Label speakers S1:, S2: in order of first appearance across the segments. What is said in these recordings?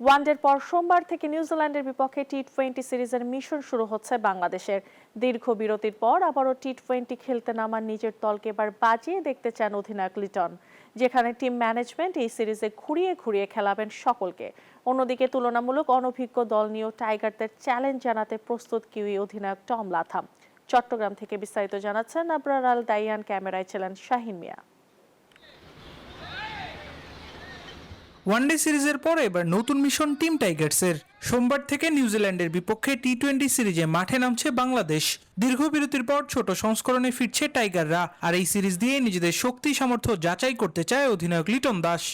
S1: ওয়ানডের পর সোমবার থেকে নিউজিল্যান্ডের বিপক্ষে টি-20 সিরিজের মিশন শুরু হচ্ছে বাংলাদেশের। দীর্ঘ বিরতির পর আবারও টি-20 খেলতে নামার নিজের দলকে এবার বাজিয়ে দেখতে চান অধিনায়ক লিটন, যেখানে টিম ম্যানেজমেন্ট এই সিরিজে ঘুরিয়ে ঘুরিয়ে খেলাবেন সকলকে। অন্যদিকে তুলনামূলক অনভিজ্ঞ দল নিয়েও টাইগারদের চ্যালেঞ্জ জানাতে প্রস্তুত কিউই অধিনায়ক টম লাথাম। চট্টগ্রাম থেকে বিস্তারিত জানাচ্ছেন আবরার আল দাইয়ান, ক্যামেরায় ছিলেন শাহিন মিয়া।
S2: ওয়ানডে সিরিজের পর এবার নতুন মিশন টিম টাইগার্সের। সোমবার থেকে নিউজিল্যান্ডের বিপক্ষে টি-20 সিরিজে মাঠে নামছে বাংলাদেশ। দীর্ঘ বিরতির পর ছোট সংস্করণে ফিরছে টাইগাররা, আর এই সিরিজ দিয়ে নিজেদের শক্তি সামর্থ্য যাচাই করতে চায় অধিনায়ক লিটন দাস।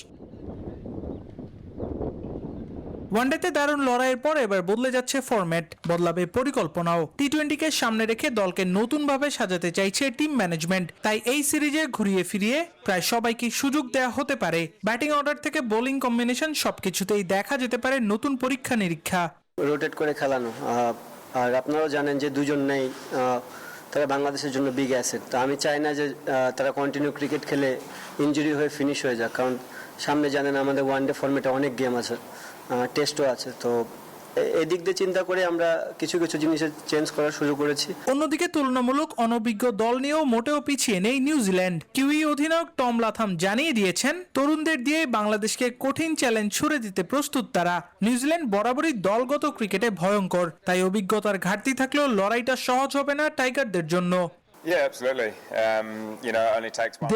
S2: ওয়ানডেতে দারুণ লড়াইয়ের পর এবার বদলে যাচ্ছে ফরম্যাট, বদলাবে পরিকল্পনাও। টি-20কে সামনে রেখে দলকে নতুনভাবে সাজাতে চাইছে টিম ম্যানেজমেন্ট। তাই এই সিরিজে ঘুরিয়ে ফিরিয়ে প্রায় সবাইকে সুযোগ দেয়া হতে পারে। ব্যাটিং অর্ডার থেকে বোলিং কম্বিনেশন সবকিছুতেই দেখা যেতে পারে নতুন পরীক্ষা নিরীক্ষা।
S3: রোটেট করে খেলানো, আর আপনারাও জানেন যে দুজন নেই, তারা বাংলাদেশের জন্য বিগ অ্যাসেট। তো আমি চাই না যে তারা কন্টিনিউ ক্রিকেট খেলে ইনজুরি হয়ে ফিনিশ হয়ে যাক, কারণ সামনে জানেন আমাদের ওয়ানডে ফর্মেটে অনেক গেম আছে, টেস্টও আছে। তো এদিক দিয়ে চিন্তা করে আমরা কিছু কিছু জিনিসের চেঞ্জ করা শুরু করেছি।
S2: অন্যদিকে তুলনামূলক অনভিজ্ঞ দল নিয়েও মোটেও পিছিয়ে নেই নিউজিল্যান্ড। কিউই অধিনায়ক টম লাথাম জানিয়ে দিয়েছেন, তরুণদের দিয়ে বাংলাদেশকে কঠিন চ্যালেঞ্জ ছুড়ে দিতে প্রস্তুত তারা। নিউজিল্যান্ড বরাবরই দলগত ক্রিকেটে ভয়ঙ্কর, তাই অভিজ্ঞতার ঘাটতি থাকলেও লড়াইটা সহজ হবে না টাইগারদের জন্য।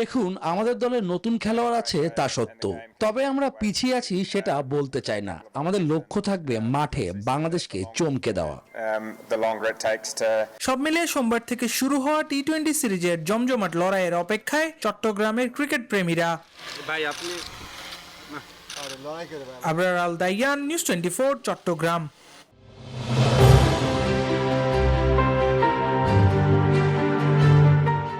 S4: দেখুন, আমাদের দলে নতুন খেলোয়াড় আছে তা সত্য, তবে আমরা পিছিয়ে আছি সেটা বলতে চাই না। আমাদের লক্ষ্য থাকবে মাঠে বাংলাদেশকে চমকে দেওয়া।
S2: সব মিলিয়ে সোমবার থেকে শুরু হওয়া টি-20 সিরিজের জমজমাট লড়াইয়ের অপেক্ষায় চট্টগ্রামের ক্রিকেট প্রেমীরা। আবরার আল দাইয়ান, নিউজ 24, চট্টগ্রাম।